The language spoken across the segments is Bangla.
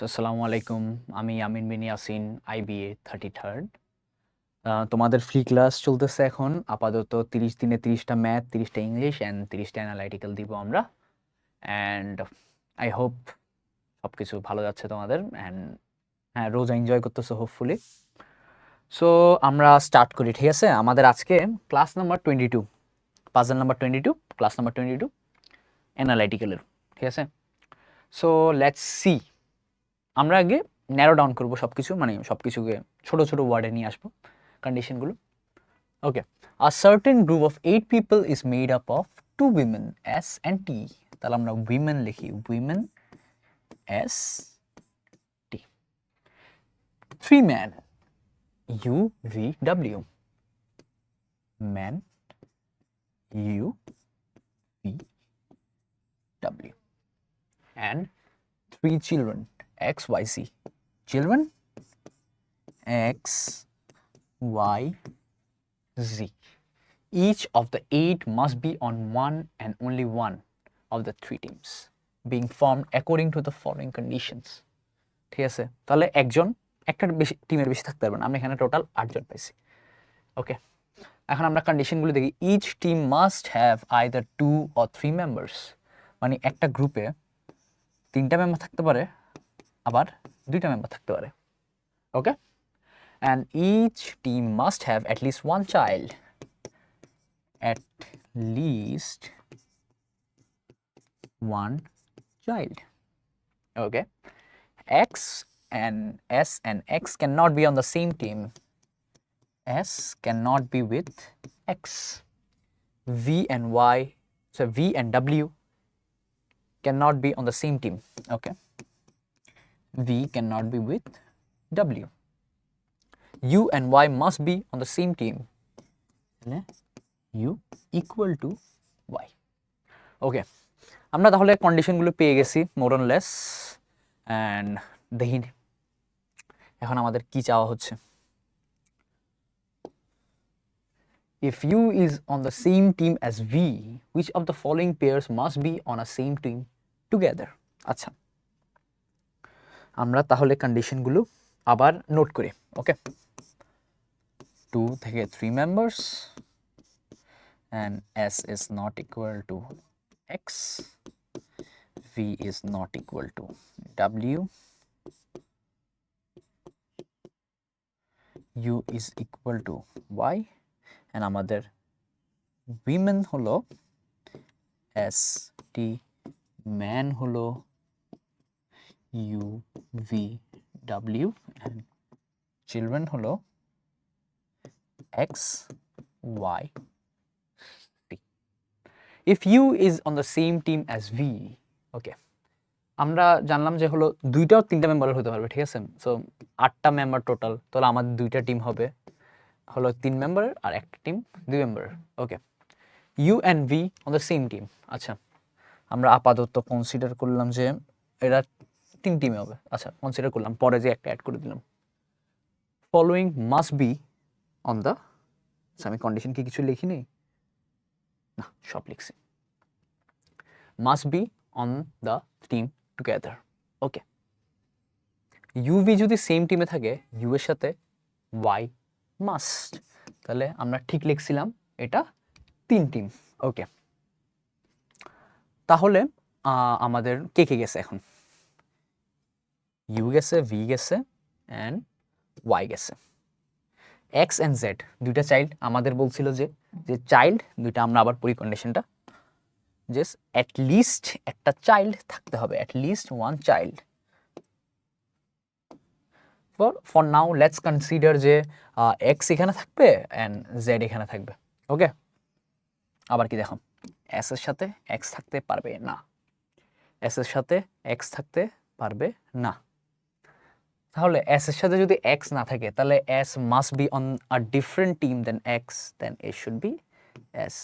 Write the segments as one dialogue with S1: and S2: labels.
S1: আসসালামু আলাইকুম। আমি আমিন বিন ইয়াসিন, আইবিএ 33rd। তোমাদের ফ্রি ক্লাস চলতেছে এখন। আপাতত 30 দিনে 30টা ম্যাথ, 30টা ইংলিশ অ্যান্ড 30টা অ্যানালাইটিক্যাল দিব আমরা। অ্যান্ড আই হোপ সব কিছু ভালো যাচ্ছে তোমাদের। অ্যান্ড হ্যাঁ, রোজ এনজয় করতেছো হোপফুলি। সো আমরা স্টার্ট করি, ঠিক আছে? আমাদের আজকে class number 22, puzzle number 22, class number 22 অ্যানালাইটিক্যালের, ঠিক আছে? So let's see. আমরা আগে ন্যারো ডাউন করবো সব কিছু, মানে সব কিছুকে ছোটো ছোটো ওয়ার্ডে নিয়ে আসবো কন্ডিশনগুলো। Okay, a certain group of 8 people is made up of 2 women S and T. তাহলে আমরা উইমেন লিখি, women S T. 3 man U V W, man U V W, and 3 children X Y C, children X Y Z. Each of the 8 must be on one and only one of the 3 teams being formed according to the following conditions. ঠিক আছে, তাহলে একজন একটা বেশি টিমের বেশি থাকতে পারবে না। আমরা এখানে টোটাল 8 জন পাইছি। ওকে, এখন আমরা কন্ডিশনগুলো দেখি। Each team must have either 2 or 3 members, মানে একটা গ্রুপে 3টা মেম্বার থাকতে পারে, আবার 2টা মেম্বার থাকতে পারে। ওকে, and each team must have at least one child, at least one child. Okay, x and s and x cannot be on the same team. S cannot be with x. V and y, so v and w cannot be on the same team. Okay, v cannot be with w. U and y must be on the same team. U equal to y. ওকে, আমরা তাহলে কন্ডিশনগুলো পেয়ে গেছি মোর অন লেস। অ্যান্ড দেখি এখন আমাদের কি চাওয়া হচ্ছে। If U is on the same team as V, which of the following pairs must be on a same team together? আচ্ছা, আমরা তাহলে কন্ডিশনগুলো আবার নোট করি। ওকে, 2 থেকে 3 members and S is not equal to X, V is not equal to W, U is equal to Y, and আমাদের women হলো S T, man হলো U V W, and children হলো X Y T. If U is on the same team as V, ওকে, আমরা জানলাম যে হলো 2টা ও 3টা মেম্বারের হতে পারবে, ঠিক আছে? সো 8টা মেম্বার টোটাল, তাহলে আমাদের 2টা টিম হবে হলো 3 মেম্বারের আর একটা টিম 2 মেম্বারের। Okay, U and V on the same team. আচ্ছা, আমরা আপাতত কনসিডার করলাম যে এরা 3 টিমে হবে। আচ্ছা, কনসিডার করলাম, পরে যে একটা অ্যাড করে দিলাম। Following must be on the, আচ্ছা আমি কন্ডিশন কি কিছু লিখিনি? না, সব লিখছি। Must be on the team together. Okay, UV যদি সেম টিমে থাকে, ইউ এর সাথে ওয়াই মাস্ট, তাহলে আমরা ঠিক লিখছিলাম এটা 3 টিম। ওকে, তাহলে আমাদের কে কে গেছে এখন? ইউ গেছে, ভি গেছে অ্যান্ড ওয়াই গেছে। এক্স অ্যান্ড জেড 2টা চাইল্ড, আমাদের বলছিল যে চাইল্ড 2টা, আমরা আবার পড়ি কন্ডিশনটা, যে অ্যাট লিস্ট একটা চাইল্ড থাকতে হবে, at least one child. For now let's consider যে এক্স এখানে থাকবে অ্যান্ড জেড এখানে থাকবে। ওকে, আবার কি দেখো, এস এর সাথে এক্স থাকতে পারবে না, এস এর সাথে এক্স থাকতে পারবে না। তাহলে এস এর সাথে যদি এক্স না থাকে, তাহলে S must be on a different team then X, then A should be S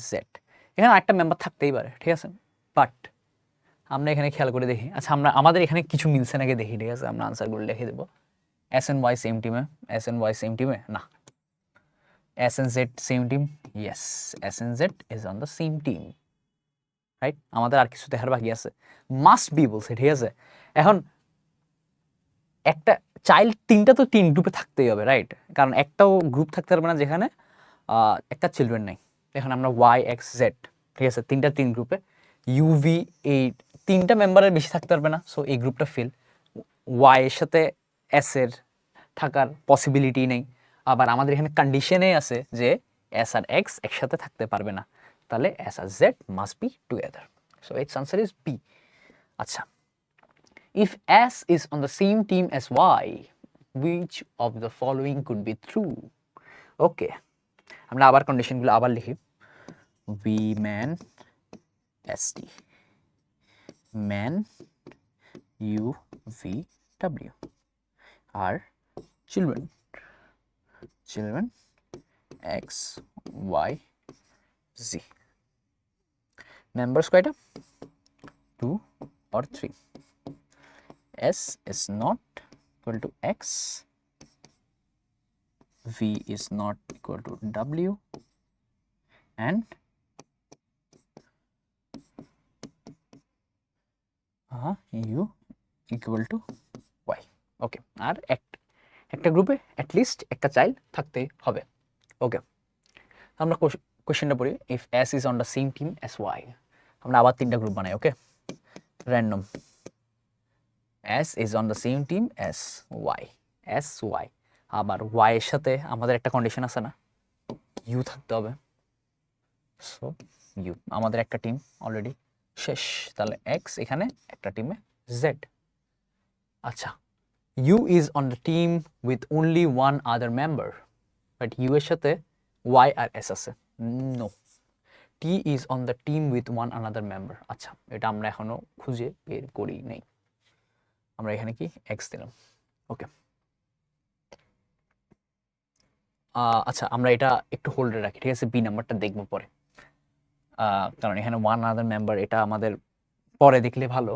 S1: Z. এখানে একটা মেম্বার থাকতেই পারে, ঠিক আছে? বাট আমরা এখানে খেয়াল করে দেখি। আচ্ছা, আমাদের এখানে কিছু মিলছে নাকি দেখি, ঠিক আছে? আমরা আনসারগুলো লিখে দেবো। এস এন্ড ওয়াই সেম টিমে, এস এন্ড ওয়াই সেম টিমে না। S and Z same team, yes, S and Z is on the same team, right? আমাদের আর কিছু দেখার বাকি আছে। মাস্ট বি বলছে, ঠিক আছে? এখন একটা চাইল্ড তিনটা তো তিন গ্রুপে থাকতেই হবে, রাইট? কারণ একটাও গ্রুপ থাকতে পারবে না যেখানে একটা চিলড্রেন নেই। এখন আমরা ওয়াই এক্স জেড, ঠিক আছে, তিনটা তিন গ্রুপে। ইউভি এই তিনটা মেম্বারের বেশি থাকতে পারবে না, সো এই গ্রুপটা ফেল। ওয়াই এর সাথে এস এর থাকার পসিবিলিটি নেই। আবার আমাদের এখানে কন্ডিশনে আছে যে এস আর এক্স একসাথে থাকতে পারবে না, তাহলে এস আর Z must be together. So its answer is B. আচ্ছা, if S is on the same team as Y, which of the following could be true? Okay, আমরা আবার কন্ডিশনগুলো আবার লিখি। V man ST, man U V W are children, children X Y Z. Members কয়টা? 2 or 3. S is not equal to X, V is not equal to W, and U equal to Y. Okay, আর একটা গ্রুপে অ্যাটলিস্ট একটা চাইল্ড থাকতেই হবে। ওকে, আমরা কোশ্চেনটা পড়ি। If S is on the same team as Y, আমরা আবার তিনটা গ্রুপ বানাই। ওকে, random. S is on the same team as Y, S Y, আবার Y এর সাথে আমাদের একটা কন্ডিশন আছে না, U থাকতে হবে। সো U, আমাদের একটা টিম অলরেডি শেষ, তাহলে X এখানে একটা টিমে Z। আচ্ছা, U is on the team with only one other member, but U এর সাথে Y আর S আছে। No, T is on the team with one another member। আচ্ছা, এটা আমরা এখনো খুঁজে বের করি নাই, আমরা এখানে কি X দিলাম। ওকে, আচ্ছা, আমরা এটা একটু হোল্ডে রাখি, ঠিক আছে, বি নাম্বারটা দেখবো পরে, কারণ এখানে ওয়ান আদার মেম্বার এটা আমাদের পরে দেখলে ভালো।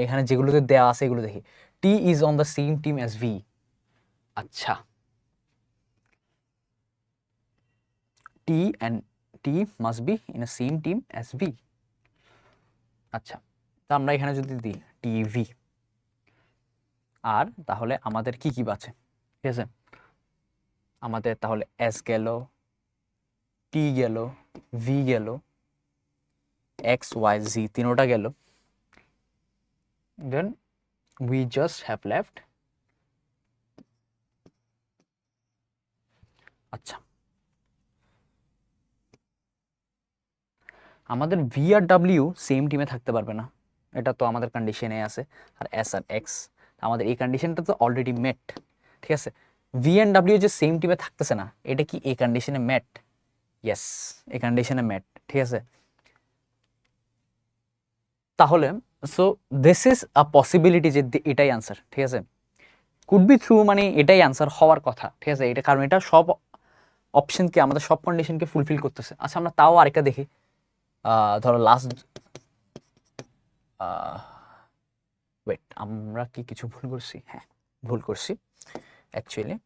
S1: এখানে যেগুলোতে দেওয়া আছে এগুলো দেখি। T is on the same team as V. আচ্ছা, T and T must be in a same team as V. আচ্ছা, তো আমরা এখানে যদি দিই টি ভি, আর তাহলে আমাদের কি কি বাঁচে, ঠিক আছে, আমাদের তাহলে এস গেল, টি গেল, ভি গেল, এক্স ওয়াই জি তিনোটা গেল, দেন we just have left, আচ্ছা, আমাদের ভি আর ডাব্লিউ সেম টিমে থাকতে পারবে না, এটা তো আমাদের কন্ডিশনে আছে। আর এস আর এক্স, আমাদের এই কন্ডিশনটা তো অলরেডি মেট, ঠিক আছে। ভি এন্ড ডাব্লিউ যে সেম টিমে থাকতেছে না, এটা কি এই কন্ডিশনে মেট? ইয়েস, এই কন্ডিশনে মেট, ঠিক আছে। তাহলে so this is a possibility যে এটাই আনসার, ঠিক আছে। কুড বি থ্রু মানে এটাই আনসার হওয়ার কথা, ঠিক আছে, এটা কারণ এটা সব অপশনকে, আমাদের সব কন্ডিশনকে ফুলফিল করতেছে। আচ্ছা, আমরা তাও আরেকটা দেখি, ধরো লাস্ট, ওয়েট, আমরা কি কিছু ভুল করছি? হ্যাঁ, ভুল করছি অ্যাকচুয়ালি।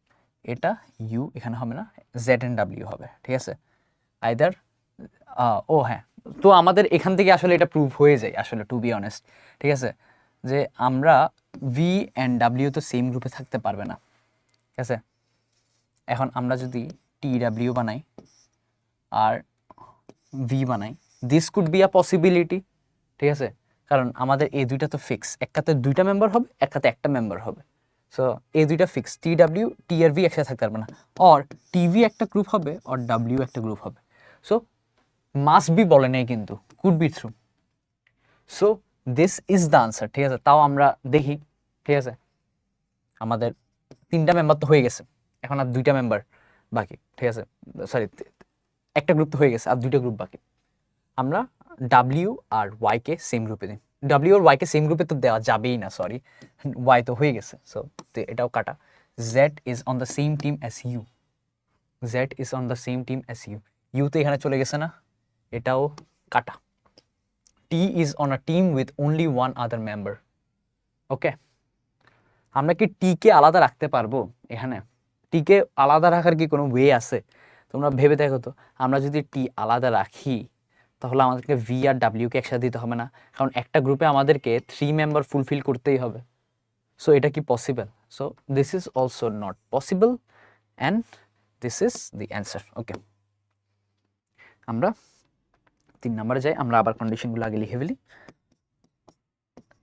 S1: এটা ইউ এখানে হবে না, জেড এন্ড ডাব্লিউ হবে, ঠিক আছে, আইদার। ও হ্যাঁ, তো আমাদের এখান থেকে আসলে এটা প্রুভ হয়ে যায় আসলে, টু বি অনেস্ট, ঠিক আছে, যে আমরা ভি অ্যান্ড ডাব্লিউ তো সেম গ্রুপে থাকতে পারবে না, ঠিক আছে। এখন আমরা যদি টি ডাব্লিউ বানাই আর ভি বানাই, this could be a possibility, ঠিক আছে, কারণ আমাদের এই দুইটা তো ফিক্স, একটাতে দুইটা মেম্বার হবে, একটাতে একটা মেম্বার হবে। সো এই দুইটা ফিক্স, টি ডাব্লিউ, টি আর ভি একসাথে থাকতে পারবে না, অর টিভি একটা গ্রুপ হবে, অর ডাব্লিউ একটা গ্রুপ হবে। সো মাস্ট বি বলে নেই কিন্তু, could be through. So this is the answer, ঠিক আছে। তাও আমরা দেখি, ঠিক আছে, আমাদের তিনটা মেম্বার তো হয়ে গেছে, এখন আর দুইটা মেম্বার বাকি, ঠিক আছে, সরি, একটা গ্রুপ তো হয়ে গেছে, আর দুইটা গ্রুপ বাকি। আমরা ডাব্লিউ আর ওয়াইকে সেম গ্রুপে দিই, ডাব্লিউ আর ওয়াইকে সেম গ্রুপে তো দেওয়া যাবেই না, সরি, ওয়াই তো হয়ে গেছে, সো এটাও কাটা। Z is on the same team as U, Z is on the same team as U, U তো এখানে চলে গেছে না, এটাও কাটা। T is on a team with only one other member. Okay, আমরা কি টিকে আলাদা রাখতে পারবো? এখানে টিকে আলাদা রাখার কি কোনো ওয়ে আছে? তোমরা ভেবে দেখো তো, আমরা যদি টি আলাদা রাখি তাহলে আমাদেরকে ভি আর ডাব্লিউকে একসাথে দিতে হবে না, কারণ একটা গ্রুপে আমাদেরকে 3 মেম্বার ফুলফিল করতেই হবে। সো এটা কি possible? So this is also not possible and this is the answer. Okay, আমরা 3 নম্বরে যাই। আমরা আবার কন্ডিশনগুলো আগে লিখে ফেলি।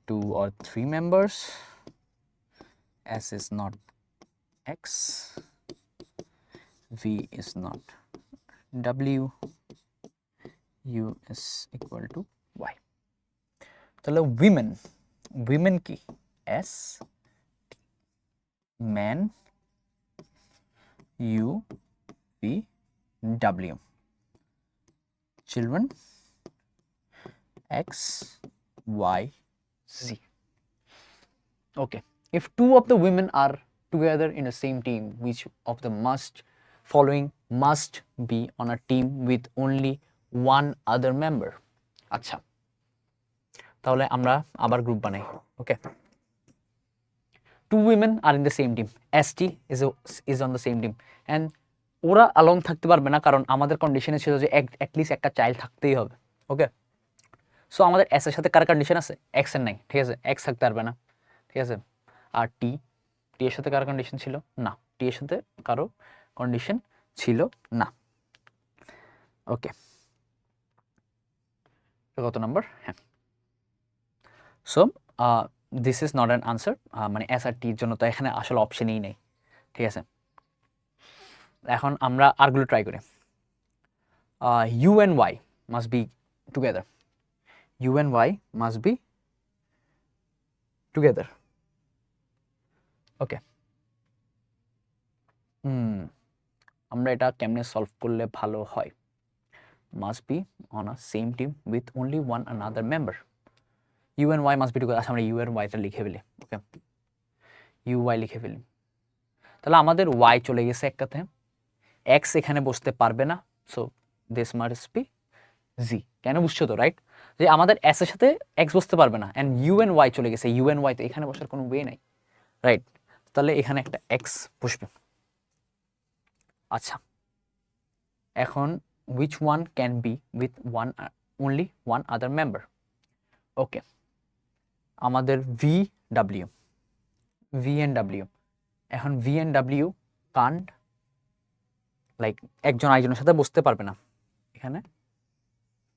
S1: 2 or 3 members, S is not X, V is not W, U is equal to Y. তাহলে women কি? S, man, U, V, W. Children, X, Y, Z. Okay, if two of the women are together in the same team, which of the following must be on a team with only one other member? আচ্ছা, তাহলে আমরা আবার গ্রুপ বানাই। ওকে, two women are in the same team, ST is on the same team, and ওরা অ্যালোন থাকতে পারবে না, কারণ আমাদের কন্ডিশনে ছিল যে অ্যাটলিস্ট একটা চাইল্ড থাকতেই হবে। ওকে, সো আমাদের এস এর সাথে কার কন্ডিশন আছে? এক্স এর নাই, ঠিক আছে, এক্স থাকতে পারবে না, ঠিক আছে। আর টি এর সাথে কারো কন্ডিশন ছিল না, টি এর সাথে কারো কন্ডিশন ছিল না। ওকে, কত নাম্বার? হ্যাঁ, so this is not an answer, মানে এস আর টির জন্য তো এখানে আসলে অপশনই নেই, ঠিক আছে। এখন আমরা আরগুলো ট্রাই করি। U and Y must be together, U and Y must be together. Okay, আমরা এটা কেমনে সলভ করলে ভালো হয়? Must be on a same team with only one another member. U and Y must be together. আচ্ছা, আমরা ইউ অ্যান্ড ওয়াইটা লিখে ফেলি। ওকে, ইউ ওয়াই লিখে ফেলি। তাহলে আমাদের ওয়াই চলে গেছে একটাতে, এক্স এখানে বসতে পারবে না, সো দিস মাস্ট বি জি। কেন বুঝছো তো, রাইট? যে আমাদের এস এর সাথে এক্স বসতে পারবে না, অ্যান্ড ইউ অ্যান্ড ওয়াই চলে গেছে, ইউ অ্যান্ড ওয়াই তো এখানে বসার কোনো ওয়ে নাই, রাইট? তাহলে এখানে একটা এক্স বসবে। আচ্ছা, এখন which one can be with only one other member? Okay, আমাদের ভি এন্ড ডাব্লিউ, এখন V and W can't, like একজন আরেকজনের সাথে বসতে পারবে না, এখানে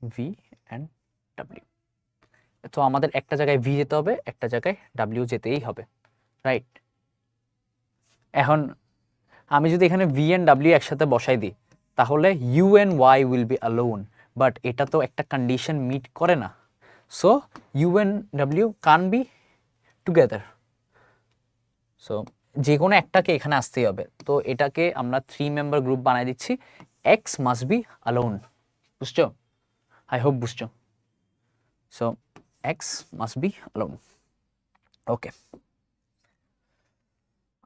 S1: ভি এন্ড ডাব্লিউ। তো আমাদের একটা জায়গায় ভি যেতে হবে, একটা জায়গায় ডাব্লিউ যেতেই হবে, রাইট? এখন আমি যদি এখানে ভি এন্ড ডাব্লিউ একসাথে বসাই দিই, তাহলে U and Y will be alone, but এটা তো একটা কন্ডিশন মিট করে না। So U and W can be together, so যে কোনো একটাকে এখানে আসতেই হবে। তো এটাকে আমরা 3 মেম্বার গ্রুপ বানাই দিচ্ছি, এক্স মাস্ট বি অ্যালোন। বুঝছো? আই হোপ বুঝছো। So X must be alone. Okay,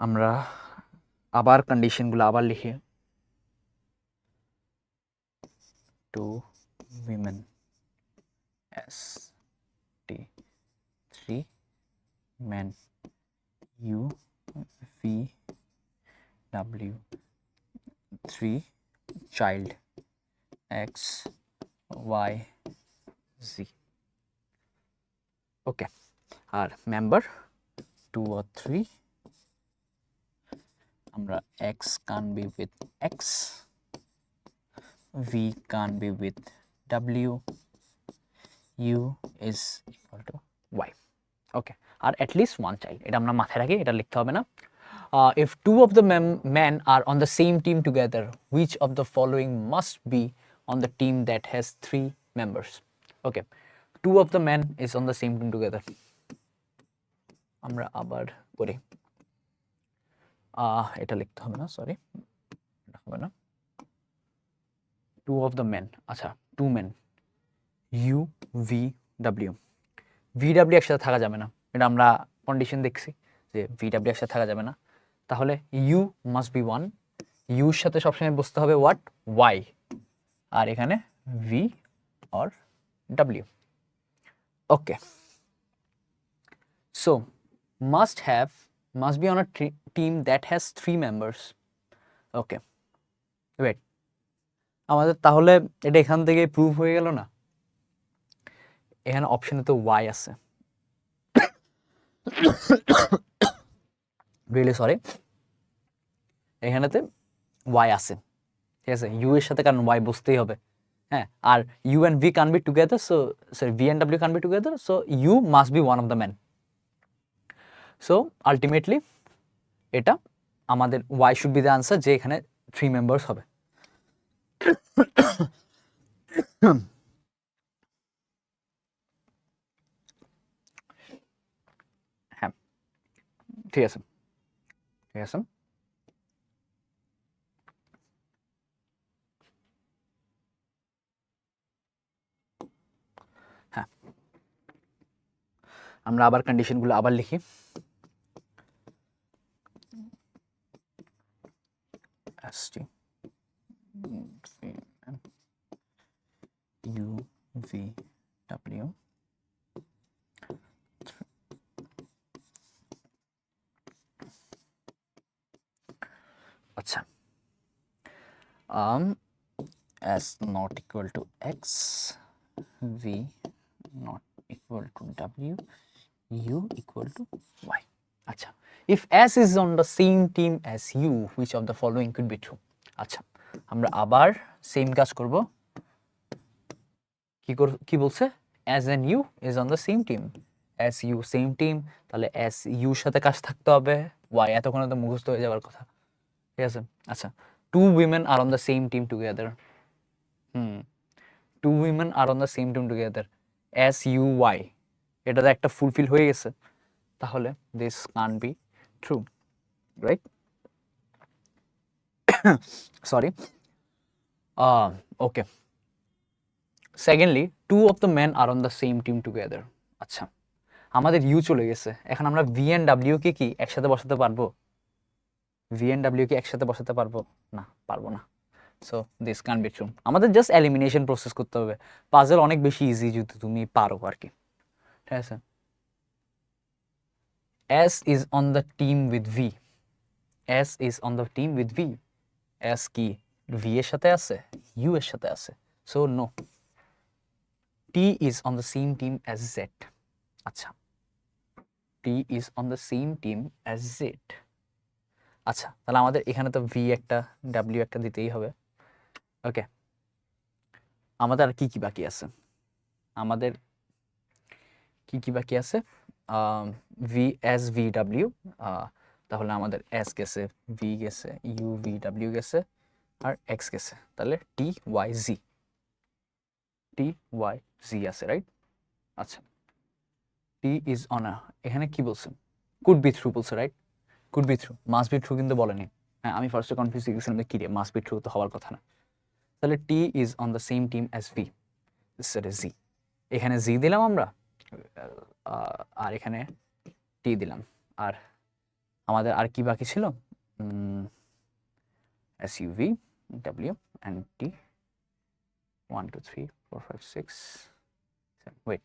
S1: আমরা আবার কন্ডিশনগুলো আবার লিখি। 2 women, S, T, 3 men, U, V, W, 3 child, X, Y, Z. Okay, R member 2 or 3, আমরা X can't be with X, V can't be with W, U is equal to Y. Okay, আর অ্যাটলিস্ট ওয়ান চাইল্ড, এটা আমরা মাথায় রাখি, এটা লিখতে হবে না। if two of the men are on the same team together, which of the following must be on the team that has 3 members? Okay, two of the men is on the same team together. আমরা আবার করি, এটা লিখতে হবে না, সরি, এটা হবে না। two of the men, আচ্ছা, 2 men, U, V, W. VW একসাথে থাকা যাবে না, এটা আমরা কন্ডিশন দেখছি যে VW একসাথে থাকা যাবে না। তাহলে U মাস্ট বি 1, ইউর সাথে সবসময় বসতে হবে হোয়াট? ওয়াই, আর এখানে V or W. Okay, so must be on a team that has 3 members. Okay, wait, আমাদের তাহলে এটা এখান থেকে প্রুভ হয়ে গেল না? এখানে অপশনে তো ওয়াই আছে, রিয়েলি সরি, এখানেতে ওয়াই আছে, ঠিক আছে, ইউ এর সাথে কারণ ওয়াই বুঝতেই হবে, হ্যাঁ, আর U and V can be together, so sorry V and W can be together, so U must be one of the man. So ultimately এটা আমাদের Y should be the answer, যে এখানে 3 মেম্বার্স হবে। হ্যাঁ, ঠিক আছে, ঠিক আছে। হ্যাঁ, আমরা আবার কন্ডিশনগুলো আবার লিখি। ST U V W আচ্ছা, S not equal to X, V not equal to W, U equal to Y. আচ্ছা, if S is on the same team as U, which of the following could be true? আচ্ছা, আমরা আবার সেম কাজ করব। কি বলছে? S and U is on the same team, S U same team, তাহলে S U সাথে কাজ থাকতে হবে, Y এতক্ষণে তো মুখস্থ হয়ে যাওয়ার কথা, ঠিক আছে। আচ্ছা, 2 women are on the same team together, 2 women are on the same team together, S U Y, এটা তো একটা ফুলফিল হয়ে গেছে, তাহলে this can't be true, right? Sorry. Okay. Secondly, 2 of the men are on the same team together. আচ্ছা, আমাদের ইউ চলে গেছে, এখন আমরা ভি এন্ড ডাব্লিউ কে কি একসাথে বসাতে পারবো? ভি এন্ড ডাব্লিউ কে একসাথে বসাতে পারবো না, পারবো না। So this can be true. আমাদের জাস্ট এলিমিনেশন প্রসেস করতে হবে, পাজল অনেক বেশি ইজি যদি তুমি পারো আর কি, ঠিক আছে। S is on the team with V, S is on the team with V, S কি V এর সাথে আছে, U এর সাথে আছে, so no. T is on the same team as Z, আচ্ছা, T is on the same team as Z, আচ্ছা, তাহলে আমাদের এখানে তো V একটা W একটা দিতেই হবে। ওকে, আমাদের আর কি কি বাকি আছে? আমাদের কি বাকি আছে? ভি এস ভি ডাব্লিউ, তাহলে আমাদের এস গেছে, ভি গেছে, ইউ ভি ডাব্লিউ গেছে, আর এক্স গেছে, তাহলে টি ওয়াই জি, টি ওয়াই জি আছে, রাইট? আচ্ছা, টি ইজ অন এখানে কি বলছে? কুড বি থ্রু বলছে, right? Could be through, must be through কিন্তু বলেনি। হ্যাঁ, আমি ফার্স্টে কনফিউজ হয়ে গেছিলাম যে কি রে, মাস্ট বি থ্রু তো হওয়ার কথা না। তাহলে T is on the same team as V, সেটা জি, এখানে জি দিলাম আমরা, আর এখানে টি দিলাম, আর আমাদের আর কি বাকি ছিল? S U V W and T, 1 2 3 4 5 6 7, wait,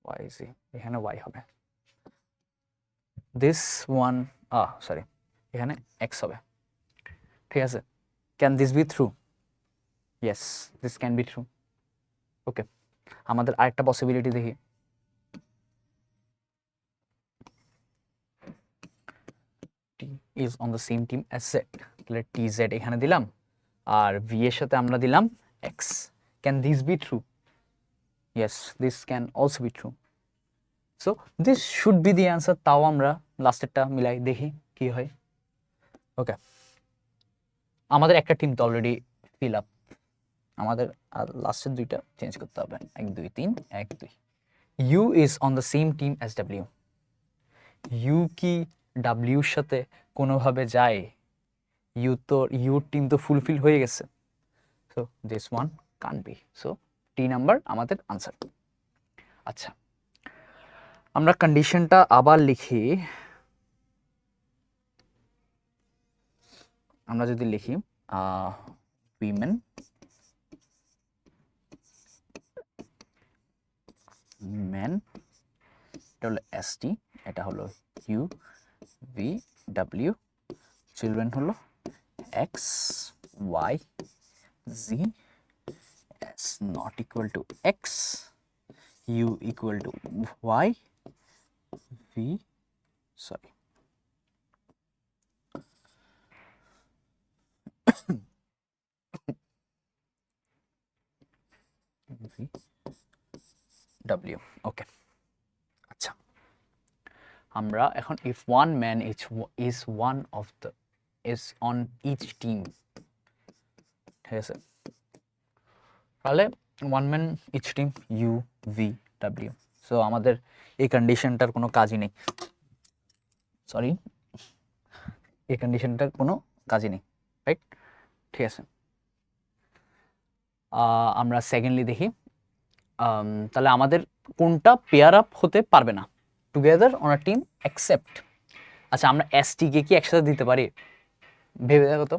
S1: Y Z, এখানে ওয়াই হবে, দিস ওয়ান, সরি, এখানে এক্স হবে, ঠিক আছে। Can this be through? Yes, this can be through. Okay, আমাদের আরেকটা পসিবিলিটি দেখি। T is on the same team as Z, তাহলে টি জেড এখানে দিলাম, আর ভি এর সাথে আমরা দিলাম x. Can this be true? Yes, this can also be true. So this should be the answer. তাও আমরা লাস্টেরটা মিলাই দেখি কি হয়। ওকে, আমাদের একটা টিম তো অলরেডি ফিল আপ, আমাদের আর লাস্টের দুইটা চেঞ্জ করতে হবে, 1 2 3 1 2। U is on the same team as W, U কি ডাব্লিউর সাথে কোনোভাবে যায়? ইউর টিম তো ফুলফিল হয়ে গেছে, সো দিস ওয়ান কান বি, সো টি নাম্বার আমাদের আনসার। আচ্ছা, আমরা কন্ডিশনটা আবার লিখি। আমরা যদি লিখি উইমেন মেন, এটা হলো এসটি, এটা হলো ইউ ভি ডাব্লিউ, চিলড্রেন হলো X Y Z, S not equal to X, U equal to Y, V sorry V W. Okay, আচ্ছা আমরা এখন if one man is one of the is on each team, ঠিক আছে, তাহলে one man each team U V W. So আমাদের এই কন্ডিশনটার কোনো কাজই নেই, সরি এই কন্ডিশনটার কোনো কাজই নেই, রাইট? ঠিক আছে, আমরা সেকেন্ডলি দেখি। তাহলে আমাদের কোনটা পেয়ার আপ হতে পারবে না? Together on a team accept. আচ্ছা, আমরা এস টিকে কি একসাথে দিতে পারি? ভেবে দেখো তো,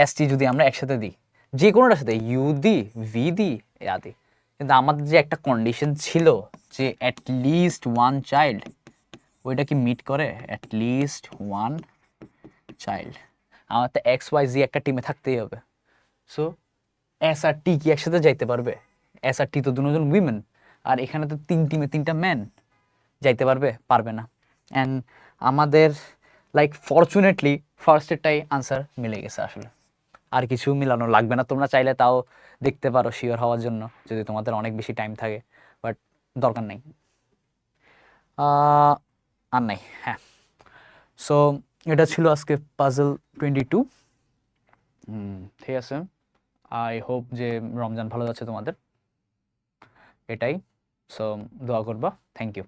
S1: এস টি যদি আমরা একসাথে দিই, যে কোনোটার সাথে ইউ দি ভি দি ইয়া দি, কিন্তু আমাদের যে একটা কন্ডিশন ছিল যে অ্যাট লিস্ট ওয়ান চাইল্ড, ওইটা কি মিট করে? অ্যাট লিস্ট ওয়ান চাইল্ড, আমার তো এক্স ওয়াই জি একটা টিমে থাকতেই হবে। সো এস আর টি কি একসাথে যাইতে পারবে? এস আর টি তো দুজন উইমেন, আর এখানে তো তিন টিমে তিনটা ম্যান, যাইতে পারবে? পারবে না। অ্যান্ড আমাদের লাইক ফরচুনেটলি ফার্স্টেরটাই আনসার মিলে গেছে আসলে, আর কিছু মিলানো লাগবে না। তোমরা চাইলে তাও দেখতে পারো শিওর হওয়ার জন্য, যদি তোমাদের অনেক বেশি টাইম থাকে, বাট দরকার নেই, আর নাই। হ্যাঁ, সো এটা ছিল আজকে পাজল 22। ঠিক আছে, আই হোপ যে রমজান ভালো যাচ্ছে তোমাদের, এটাই। সো দোয়া করবা। Thank you.